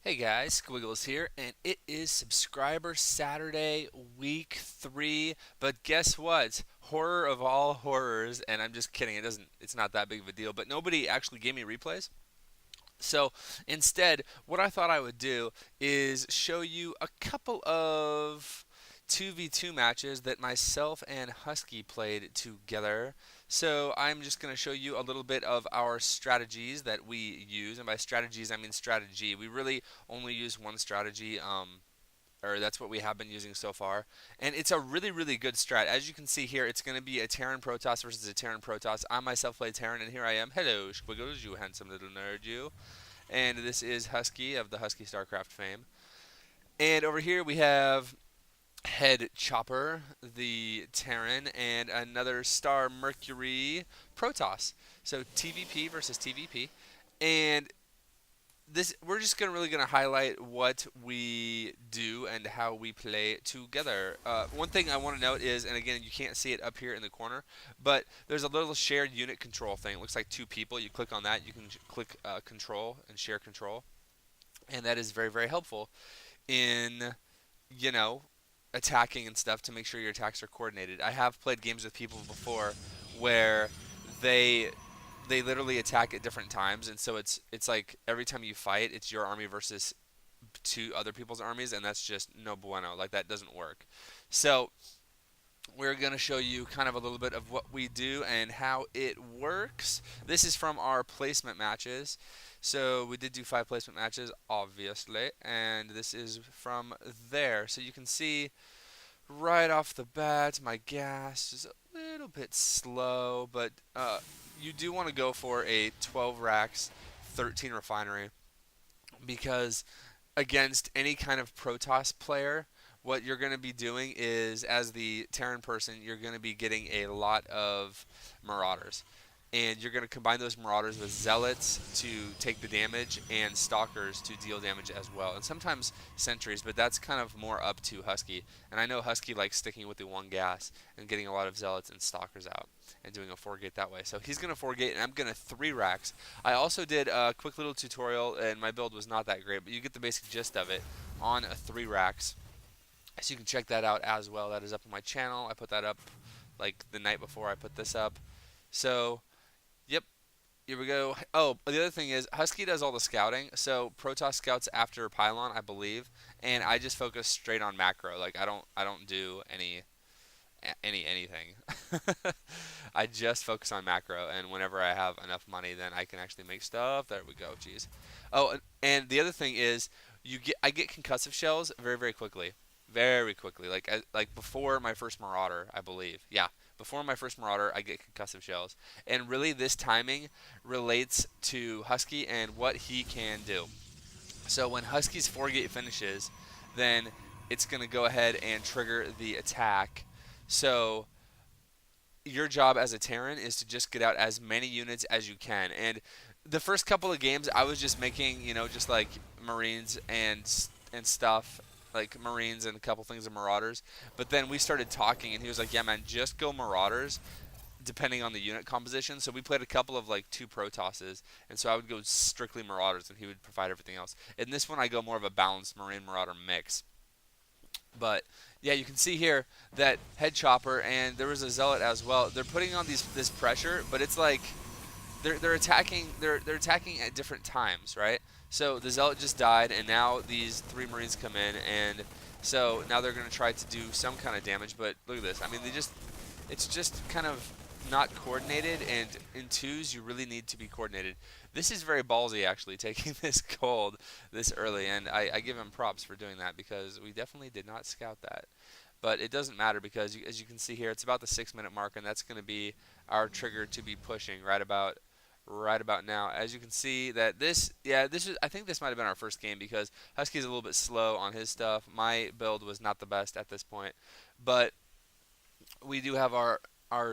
Hey guys, Squiggles here, and it is Subscriber Saturday, week 3. But guess what? Horror of all horrors, and I'm just kidding. It's not that big of a deal. But nobody actually gave me replays. So instead, what I thought I would do is show you a couple of 2v2 matches that myself and Husky played together. So I'm just going to show you a little bit of our strategies that we use. And by strategies, I mean strategy. We really only use one strategy. Or that's what we have been using so far. And it's a really, really good strat. As you can see here, it's going to be a Terran Protoss versus a Terran Protoss. I myself play Terran, and here I am. Hello, Squiggles, you handsome little nerd, you. And this is Husky of the Husky Starcraft fame. And over here we have Head Chopper, the Terran, and another Star Mercury Protoss. So TVP versus TVP. And this we're just really gonna highlight what we do and how we play together. One thing I want to note is, and again, you can't see it up here in the corner, but there's a little shared unit control thing. It looks like two people. You click on that, you can click control and share control, and that is very, very helpful in you know attacking and stuff to make sure your attacks are coordinated. I have played games with people before where they they literally attack at different times, and so it's like every time you fight, it's your army versus two other people's armies, and that's just no bueno. Like that doesn't work. So we're going to show you kind of a little bit of what we do and how it works. This is from our placement matches. So we did do 5 placement matches, obviously, and this is from there. So you can see right off the bat, my gas is a little bit slow, but you do want to go for a 12 racks, 13 refinery, because against any kind of Protoss player, what you're going to be doing is, as the Terran person, you're going to be getting a lot of Marauders. And you're going to combine those Marauders with Zealots to take the damage and Stalkers to deal damage as well. And sometimes Sentries, but that's kind of more up to Husky. And I know Husky likes sticking with the one gas and getting a lot of Zealots and Stalkers out and doing a 4-gate that way. So he's going to 4-gate, and I'm going to 3 racks. I also did a quick little tutorial, and my build was not that great, but you get the basic gist of it on a 3 racks. So you can check that out as well. That is up on my channel. I put that up like the night before I put this up. So, yep, here we go. Oh, the other thing is Husky does all the scouting. So Protoss scouts after Pylon, I believe, and I just focus straight on macro. Like I don't do anything. I just focus on macro, and whenever I have enough money, then I can actually make stuff. There we go. Jeez. Oh, and the other thing is, I get concussive shells very, very quickly, very quickly. Like before my first Marauder, I believe. Yeah, before my first Marauder, I get concussive shells, and really this timing relates to Husky and what he can do. So when Husky's 4-gate finishes, then it's going to go ahead and trigger the attack. So your job as a Terran is to just get out as many units as you can. And the first couple of games, I was just making, just like Marines and stuff, like Marines and a couple things of Marauders. But then we started talking, and he was like, "Yeah, man, just go Marauders." Depending on the unit composition. So we played a couple of like 2 Protosses, and so I would go strictly Marauders, and he would provide everything else. In this one, I go more of a balanced Marine Marauder mix. But yeah, you can see here that Head Chopper, and there was a Zealot as well. They're putting on this pressure, but it's like they're attacking they're attacking at different times, right? So the Zealot just died, and now these 3 Marines come in, and so now they're going to try to do some kind of damage. But look at this. I mean, it's just kind of not coordinated, and in 2s you really need to be coordinated. This is very ballsy, actually, taking this cold this early, and I give him props for doing that, because we definitely did not scout that. But it doesn't matter, because as you can see here, it's about the 6-minute mark, and that's going to be our trigger to be pushing right about now. As you can see that I think this might have been our first game, because Husky's a little bit slow on his stuff. My build was not the best at this point, but we do have our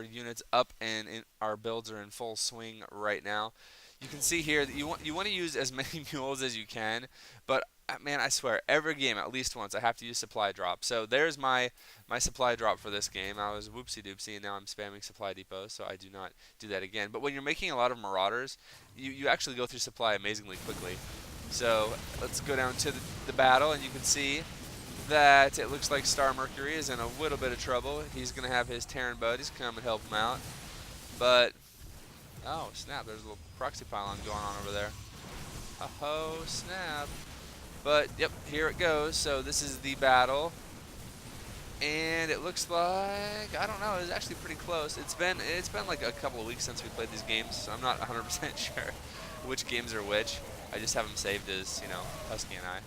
units up, and our builds are in full swing right now. You can see here that you want to use as many mules as you can, but man, I swear, every game at least once I have to use supply drop. So there's my supply drop for this game. I was whoopsie doopsie, and now I'm spamming supply depots, so I do not do that again. But when you're making a lot of Marauders, you actually go through supply amazingly quickly. So let's go down to the battle, and you can see that it looks like Star Mercury is in a little bit of trouble. He's going to have his Terran buddies come and help him out. But, oh snap, there's a little proxy pylon going on over there. Oh snap. But, yep, here it goes. So this is the battle. And it looks like, I don't know, it's actually pretty close. It's been like a couple of weeks since we played these games, so I'm not 100% sure which games are which. I just have them saved as, Husky and I.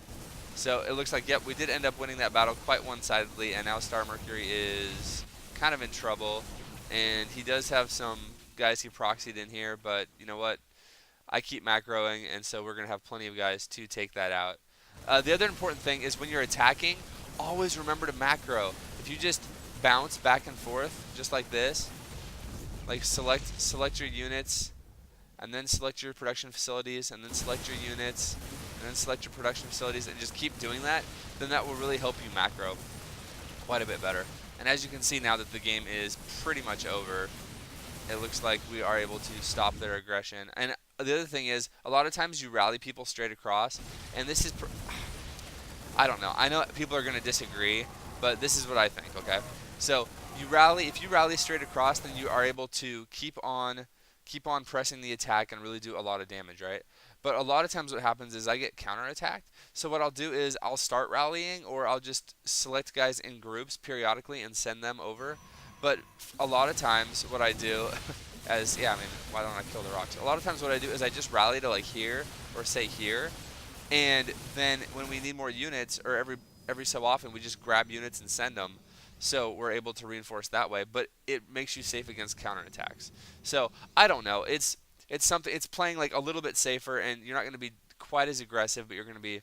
So it looks like, yep, we did end up winning that battle quite one-sidedly, and now Star Mercury is kind of in trouble. And he does have some guys he proxied in here, but you know what? I keep macroing, and so we're going to have plenty of guys to take that out. The other important thing is when you're attacking, always remember to macro. If you just bounce back and forth, just like this, like select your units, and then select your production facilities, and then select your units, and then select your production facilities, and just keep doing that, then that will really help you macro quite a bit better. And as you can see now that the game is pretty much over, it looks like we are able to stop their aggression. And the other thing is, a lot of times you rally people straight across, and this is, I don't know. I know people are going to disagree, but this is what I think, okay? So if you rally straight across, then you are able to keep on pressing the attack and really do a lot of damage, right? But a lot of times what happens is I get counterattacked. So what I'll do is I'll start rallying, or I'll just select guys in groups periodically and send them over. But a lot of times what I do why don't I kill the rocks? A lot of times what I do is I just rally to like here, or say here, and then when we need more units, or every so often, we just grab units and send them. So we're able to reinforce that way, but it makes you safe against counterattacks. So I don't know. It's something. It's playing like a little bit safer, and you're not going to be quite as aggressive, but you're going to be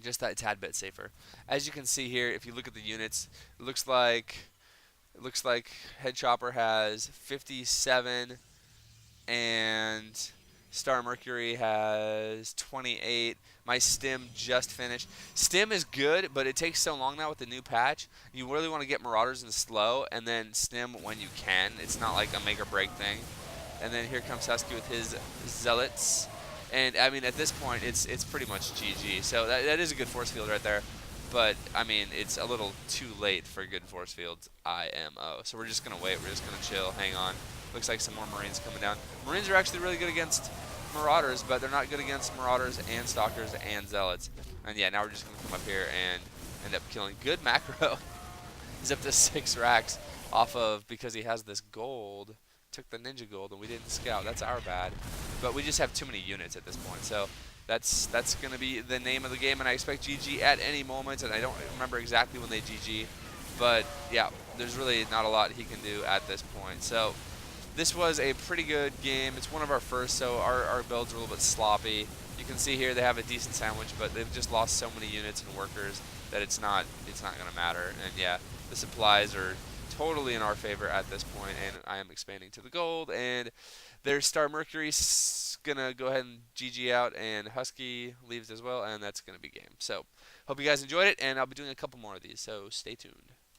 just that tad bit safer. As you can see here, if you look at the units, it looks like Head Chopper has 57, and Star Mercury has 28. My stim just finished. Stim is good, but it takes so long now with the new patch. You really want to get Marauders in slow, and then stim when you can. It's not like a make or break thing. And then here comes Husky with his Zealots. And, I mean, at this point, it's pretty much GG. So that is a good force field right there. But, I mean, it's a little too late for good force fields, IMO. So we're just going to wait. We're just going to chill, hang on. Looks like some more Marines coming down. Marines are actually really good against Marauders, but they're not good against Marauders and Stalkers and Zealots. And yeah, now we're just going to come up here and end up killing. Good macro. He's up to 6 racks off of, because he has this gold. Took the ninja gold and we didn't scout. That's our bad. But we just have too many units at this point. So that's going to be the name of the game, and I expect GG at any moment, and I don't remember exactly when they GG. But yeah, there's really not a lot he can do at this point. So this was a pretty good game. It's one of our first, so our builds are a little bit sloppy. You can see here they have a decent sandwich, but they've just lost so many units and workers that it's not going to matter. And yeah, the supplies are totally in our favor at this point, and I am expanding to the gold, and there's Star Mercury's gonna go ahead and GG out, and Husky leaves as well, and that's gonna be game. So hope you guys enjoyed it, and I'll be doing a couple more of these, so stay tuned.